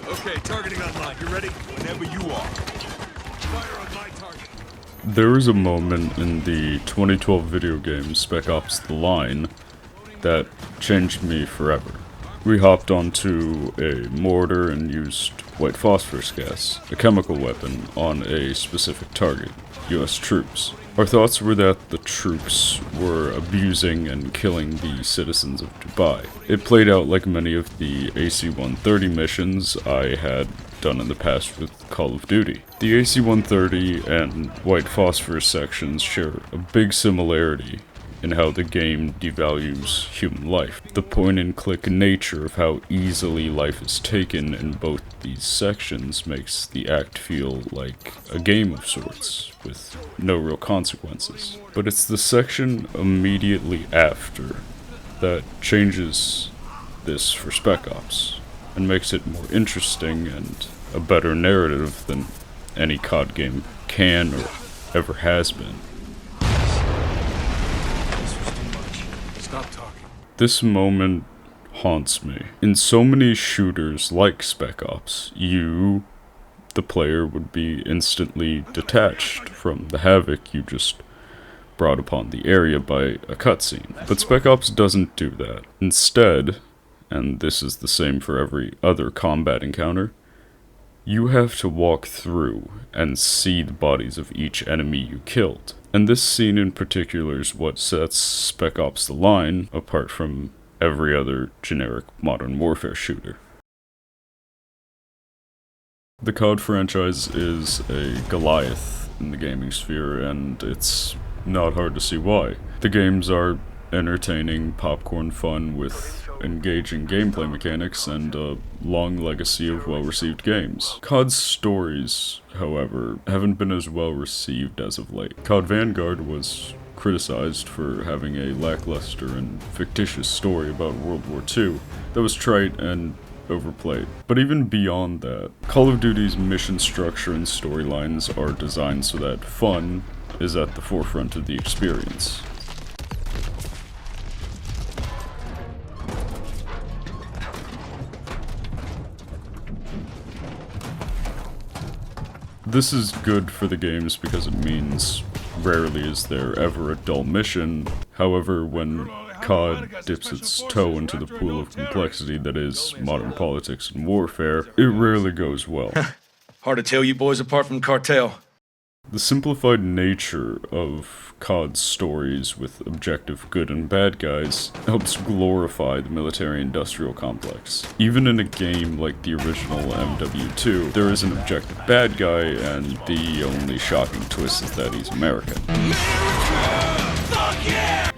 Okay, targeting online. You ready? Whenever you are. Fire on my target. There is a moment in the 2012 video game Spec Ops: The Line that changed me forever. We hopped onto a mortar and used white phosphorus gas, a chemical weapon, on a specific target, US troops. Our thoughts were that the troops were abusing and killing the citizens of Dubai. It played out like many of the AC-130 missions I had done in the past with Call of Duty. The AC-130 and white phosphorus sections share a big similarity in how the game devalues human life. The point-and-click nature of how easily life is taken in both these sections makes the act feel like a game of sorts, with no real consequences. But it's the section immediately after that changes this for Spec Ops, and makes it more interesting and a better narrative than any COD game can or ever has been. Stop talking. This moment haunts me. In so many shooters like Spec Ops, you, the player, would be instantly detached from the havoc you just brought upon the area by a cutscene. But Spec Ops doesn't do that. Instead, and this is the same for every other combat encounter, you have to walk through and see the bodies of each enemy you killed. And this scene in particular is what sets Spec Ops: The Line apart from every other generic Modern Warfare shooter. The COD franchise is a Goliath in the gaming sphere, and it's not hard to see why. The games are entertaining, popcorn fun with engaging gameplay mechanics and a long legacy of well-received games. COD's stories, however, haven't been as well-received as of late. COD Vanguard was criticized for having a lackluster and fictitious story about World War II that was trite and overplayed. But even beyond that, Call of Duty's mission structure and storylines are designed so that fun is at the forefront of the experience. This is good for the games because it means rarely is there ever a dull mission. However, when COD dips its toe into the pool of complexity that is modern politics and warfare, it rarely goes well. Hard to tell you boys apart from cartel. The simplified nature of COD's stories with objective good and bad guys helps glorify the military-industrial complex. Even in a game like the original MW2, there is an objective bad guy, and the only shocking twist is that he's American.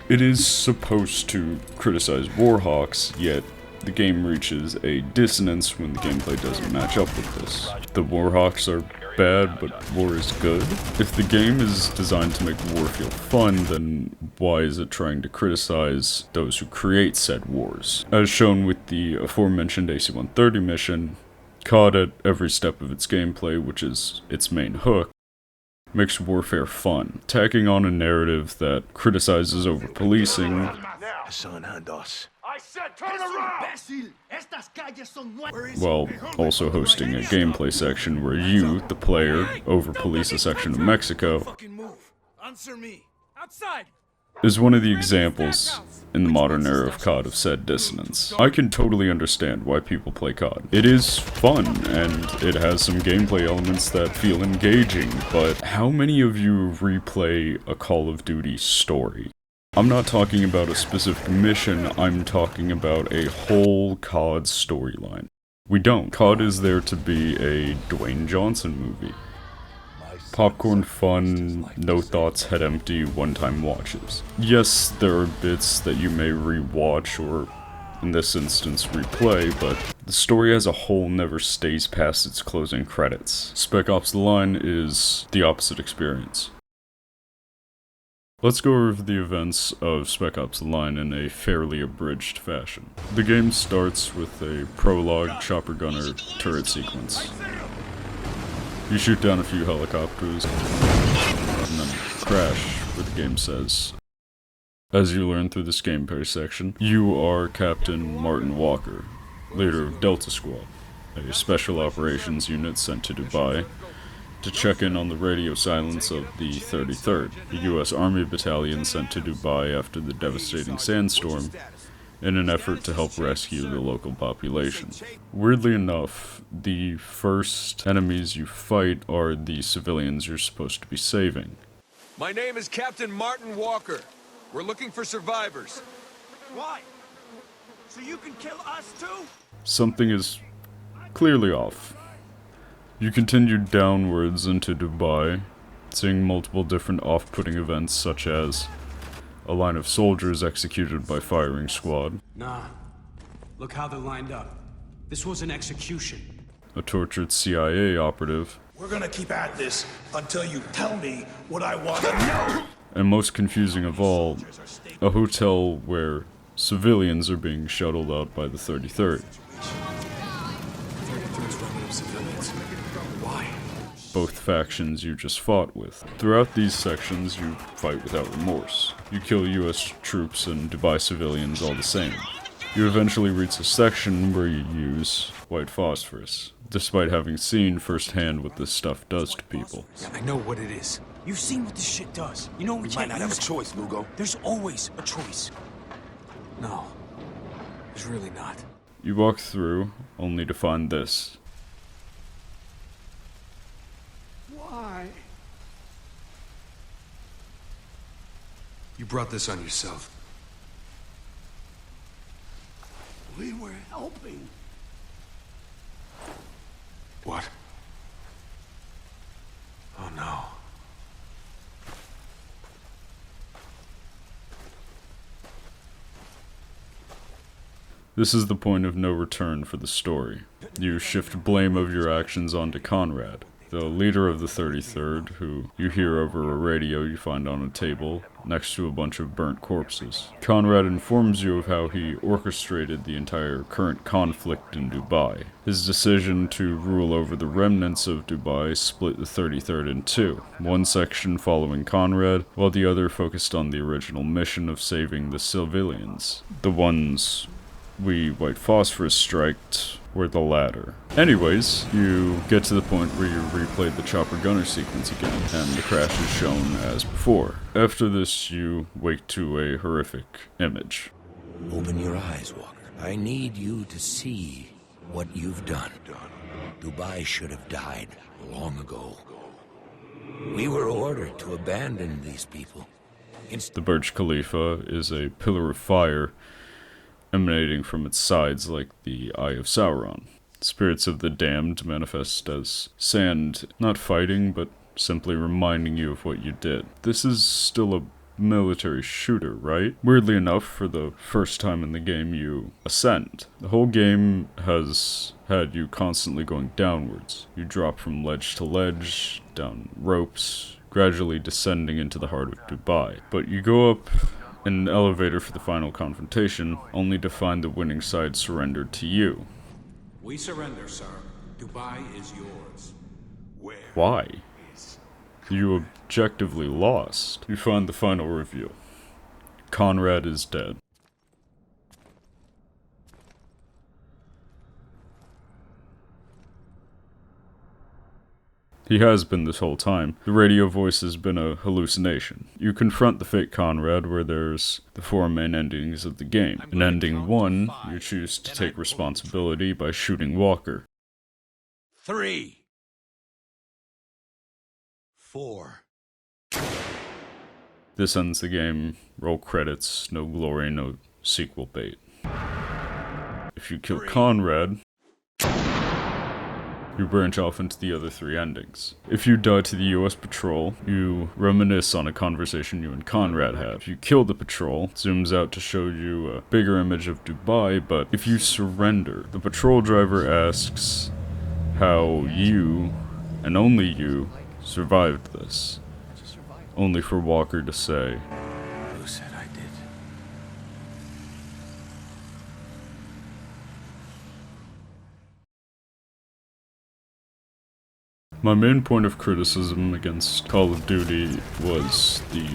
It is supposed to criticize warhawks, yet the game reaches a dissonance when the gameplay doesn't match up with this. The warhawks are bad, but war is good. If the game is designed to make war feel fun, then why is it trying to criticize those who create said wars? As shown with the aforementioned AC-130 mission, COD at every step of its gameplay, which is its main hook, makes warfare fun, tacking on a narrative that criticizes over-policing, while also hosting a gameplay section where you, the player, over-police a section of Mexico, is one of the examples in the modern era of COD of said dissonance. I can totally understand why people play COD. It is fun, and it has some gameplay elements that feel engaging, but how many of you replay a Call of Duty story? I'm not talking about a specific mission, I'm talking about a whole COD storyline. We don't. COD is there to be a Dwayne Johnson movie. Popcorn fun, no thoughts, head empty, one-time watches. Yes, there are bits that you may re-watch or, in this instance, replay, but the story as a whole never stays past its closing credits. Spec Ops: The Line is the opposite experience. Let's go over the events of Spec Ops: The Line in a fairly abridged fashion. The game starts with a prologue chopper gunner turret sequence. You shoot down a few helicopters, and then crash, where the game says. As you learn through this gameplay section, you are Captain Martin Walker, leader of Delta Squad. a special operations unit sent to Dubai to check in on the radio silence of the 33rd, a U.S. Army battalion sent to Dubai after the devastating sandstorm in an effort to help rescue the local population. Weirdly enough, the first enemies you fight are the civilians you're supposed to be saving. My name is Captain Martin Walker. We're looking for survivors. Why? So you can kill us too? Something is clearly off. You continue downwards into Dubai, seeing multiple different off-putting events such as a line of soldiers executed by firing squad, Nah. Look how they're lined up. This was an execution. a tortured CIA operative, We're gonna keep at this until you tell me what I want to know. and most confusing of all, a hotel where civilians are being shuttled out by the 33rd. Why? Both factions you just fought with. Throughout these sections, you fight without remorse. You kill US troops and Dubai civilians all the same. You eventually reach a section where you use white phosphorus, despite having seen firsthand what this stuff does to people. Yeah, I know what it is. You've seen what this shit does. You know we Might can't not have a use it. choice, Lugo. There's always a choice. No. There's really not. You walk through, only to find this. Why? You brought this on yourself. We were helping. What? Oh no. This is the point of no return for the story. You shift blame of your actions onto Conrad, the leader of the 33rd, who you hear over a radio you find on a table next to a bunch of burnt corpses. Conrad informs you of how he orchestrated the entire current conflict in Dubai. His decision to rule over the remnants of Dubai split the 33rd in two, one section following Conrad, while the other focused on the original mission of saving the civilians. The ones we white phosphorus striked were the latter. Anyways, you get to the point where you replayed the chopper gunner sequence again, and the crash is shown as before. After this, you wake to a horrific image. Open your eyes, Walker. I need you to see what you've done. Dubai should have died long ago. We were ordered to abandon these people. The Burj Khalifa is a pillar of fire emanating from its sides like the Eye of Sauron. Spirits of the damned manifest as sand, not fighting, but simply reminding you of what you did. This is still a military shooter, right? Weirdly enough, for the first time in the game, you ascend. The whole game has had you constantly going downwards. You drop from ledge to ledge, down ropes, gradually descending into the heart of Dubai. But you go up in an elevator for the final confrontation, only to find the winning side surrendered to you. We surrender, sir. Dubai is yours. Why? You objectively lost. You find the final reveal. Conrad is dead. He has been this whole time. The radio voice has been a hallucination. You confront the fake Conrad where there's the four main endings of the game. In ending 1, you choose to take responsibility by shooting Walker. 3, 4. This ends the game. Roll credits, no glory, no sequel bait. If you kill Conrad, you branch off into the other 3 endings. If you die to the US patrol, you reminisce on a conversation you and Conrad had. If you kill the patrol, it zooms out to show you a bigger image of Dubai, but if you surrender, the patrol driver asks how you, and only you, survived this. Only for Walker to say, Who said I did? my main point of criticism against Call of Duty was the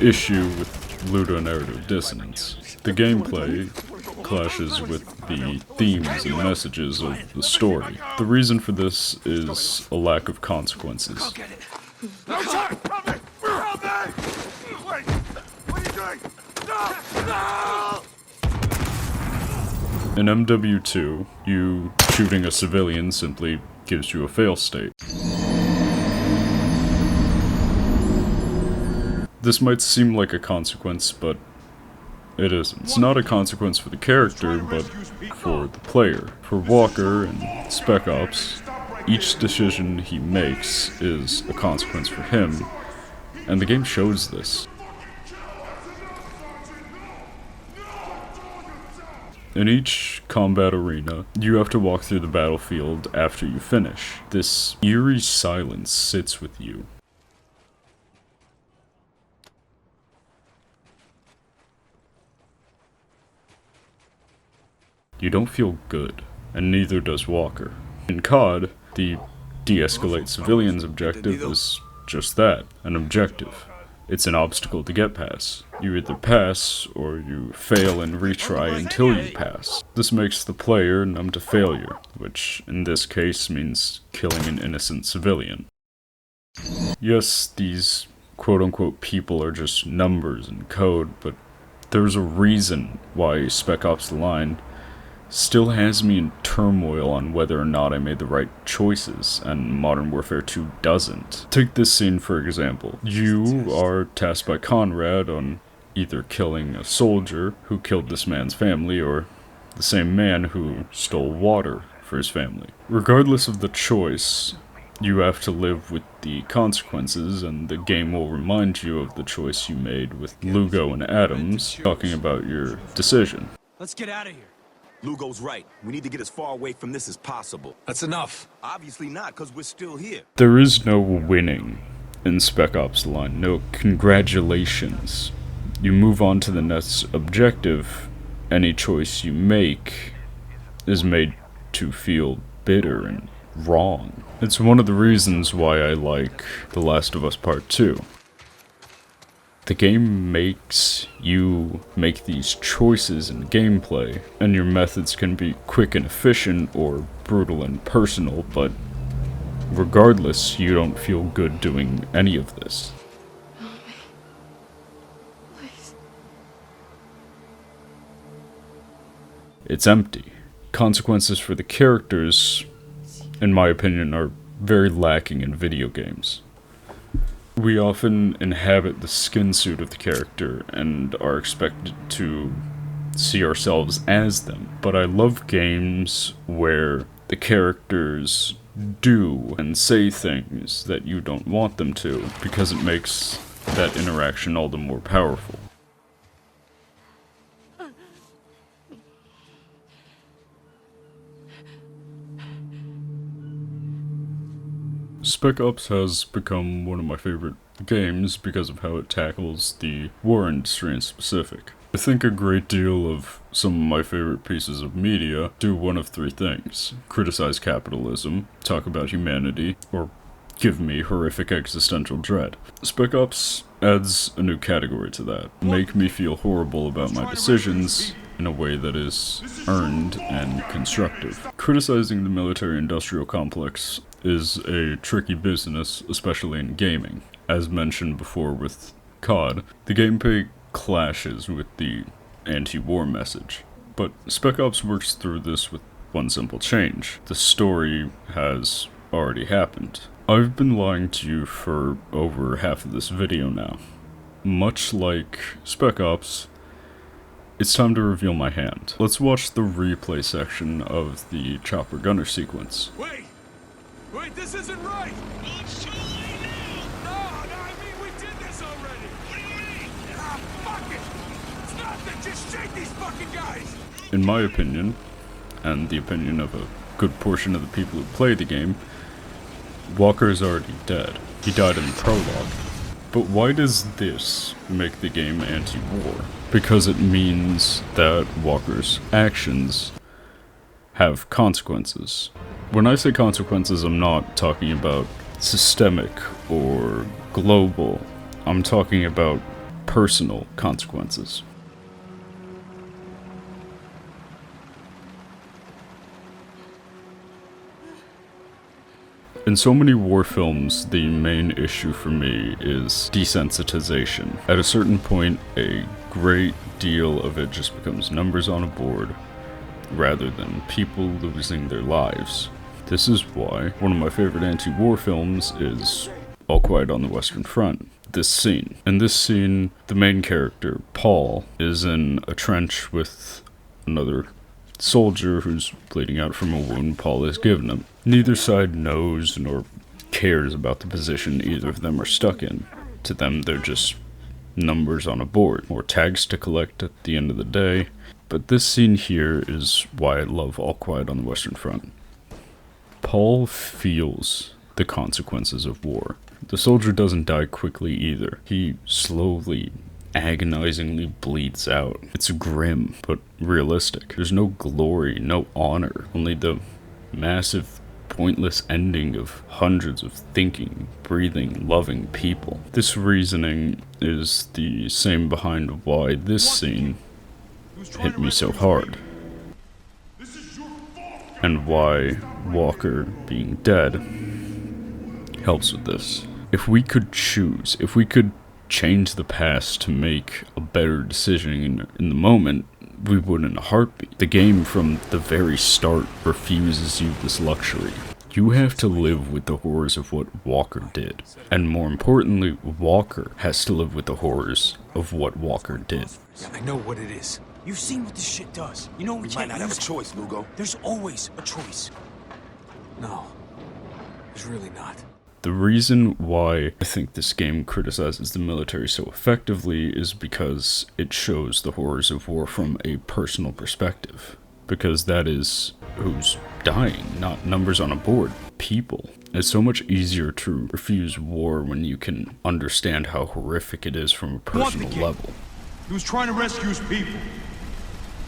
issue with ludonarrative dissonance. The gameplay clashes with the themes and messages of the story. The reason for this is a lack of consequences. No time! Help me! Help me! Wait! What are you doing? No! No! In MW2, you shooting a civilian simply gives you a fail state. This might seem like a consequence, but it isn't. It's not a consequence for the character, but for the player. For Walker and Spec Ops, each decision he makes is a consequence for him, and the game shows this. In each combat arena, you have to walk through the battlefield after you finish. This eerie silence sits with you. You don't feel good, and neither does Walker. In COD, the de-escalate civilians objective is just that, an objective. It's an obstacle to get past. You either pass, or you fail and retry until you pass. This makes the player numb to failure, which in this case means killing an innocent civilian. Yes, these quote-unquote people are just numbers and code, but there's a reason why Spec Ops The Line still has me in turmoil on whether or not I made the right choices, and Modern Warfare 2 doesn't. Take this scene for example. You are tasked by Conrad on either killing a soldier who killed this man's family, or the same man who stole water for his family. Regardless of the choice, you have to live with the consequences, and the game will remind you of the choice you made with Lugo and Adams, talking about your decision. Let's get out of here. Lugo's right. We need to get as far away from this as possible. That's enough. Obviously not, because we're still here. There is no winning in Spec Ops The Line, no congratulations. You move on to the next objective. Any choice you make is made to feel bitter and wrong. It's one of the reasons why I like The Last of Us Part 2. The game makes you make these choices in gameplay, and your methods can be quick and efficient or brutal and personal, but regardless, you don't feel good doing any of this. Please. It's empty. Consequences for the characters, in my opinion, are very lacking in video games. We often inhabit the skin suit of the character and are expected to see ourselves as them. But I love games where the characters do and say things that you don't want them to, because it makes that interaction all the more powerful. Spec Ops has become one of my favorite games because of how it tackles the war industry in specific. I think a great deal of some of my favorite pieces of media do one of three things: criticize capitalism, talk about humanity, or give me horrific existential dread. Spec Ops adds a new category to that. Make me feel horrible about my decisions in a way that is earned and constructive. Criticizing the military-industrial complex is a tricky business, especially in gaming. As mentioned before with COD, the gameplay clashes with the anti-war message. But Spec Ops works through this with one simple change. The story has already happened. I've been lying to you for over half of this video now. Much like Spec Ops, it's time to reveal my hand. Let's watch the replay section of the chopper gunner sequence. Wait! Wait, this isn't right! Well, it's too late now! No, I mean, we did this already! What do you mean? Ah, fuck it! It's nothing! Just shake these fucking guys! In my opinion, and the opinion of a good portion of the people who play the game, Walker is already dead. He died in the prologue. But why does this make the game anti-war? Because it means that Walker's actions have consequences. When I say consequences, I'm not talking about systemic or global. I'm talking about personal consequences. In so many war films, the main issue for me is desensitization. At a certain point, a great deal of it just becomes numbers on a board, rather than people losing their lives. This is why one of my favorite anti-war films is All Quiet on the Western Front. This scene. In this scene, the main character, Paul, is in a trench with another soldier who's bleeding out from a wound Paul has given him. Neither side knows nor cares about the position either of them are stuck in. To them, they're just numbers on a board, more tags to collect at the end of the day. But this scene here is why I love All Quiet on the Western Front. Paul feels the consequences of war. The soldier doesn't die quickly either. He slowly, agonizingly bleeds out. It's grim, but realistic. There's no glory, no honor, only the massive, pointless ending of hundreds of thinking, breathing, loving people. This reasoning is the same behind why this scene hit me so hard, and why Walker being dead helps with this. If we could choose, if we could change the past to make a better decision in the moment, we would in a heartbeat. The game from the very start refuses you this luxury. You have to live with the horrors of what Walker did. And more importantly, Walker has to live with the horrors of what Walker did. Yeah, I know what it is. You've seen what this shit does. You know we We can't might not have a use- choice, Lugo. There's always a choice. No, there's really not. The reason why I think this game criticizes the military so effectively is because it shows the horrors of war from a personal perspective. Because that is who's dying, not numbers on a board. People. It's so much easier to refuse war when you can understand how horrific it is from a personal level. He was trying to rescue his people.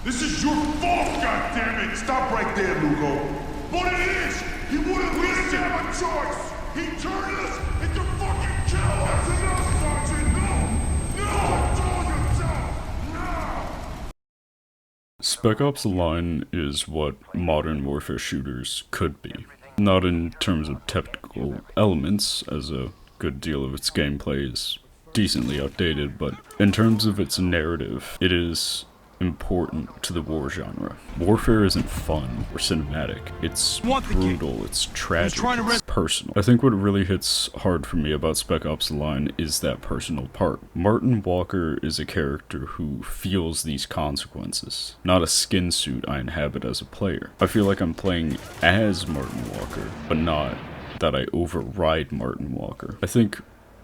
This is your fault, goddammit! Stop right there, Lugo. But it is! He wouldn't listen! Have a choice. He turned us into fucking killers! That's enough, Sergeant! No! No! Control yourself! Now! Spec Ops: The Line is what modern warfare shooters could be. Not in terms of technical elements, as a good deal of its gameplay is decently outdated, but in terms of its narrative, it is important to the war genre. Warfare isn't fun or cinematic. It's brutal, it's tragic, it's personal. I think what really hits hard for me about Spec Ops: The Line is that personal part. Martin Walker is a character who feels these consequences, not a skin suit I inhabit as a player. I feel like I'm playing as Martin Walker, but not that I override Martin Walker. I think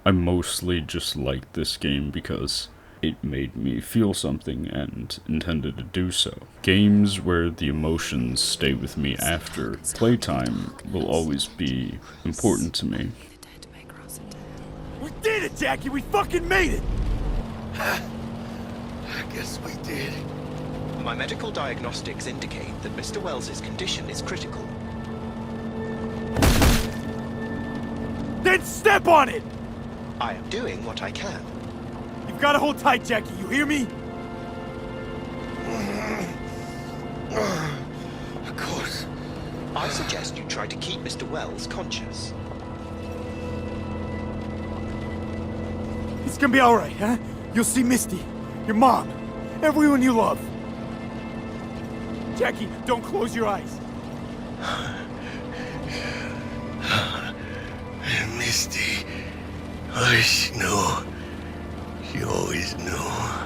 I mostly just like this game because it made me feel something and intended to do so. Games where the emotions stay with me after playtime will always be important to me. We did it, Jackie! We fucking made it! I guess we did. My medical diagnostics indicate that Mr. Wells's condition is critical. Then step on it! I am doing what I can. You've got to hold tight, Jackie, you hear me? Of course. I suggest you try to keep Mr. Wells conscious. It's gonna be alright, huh? You'll see Misty, your mom, everyone you love. Jackie, don't close your eyes. Misty. I know. She always knew.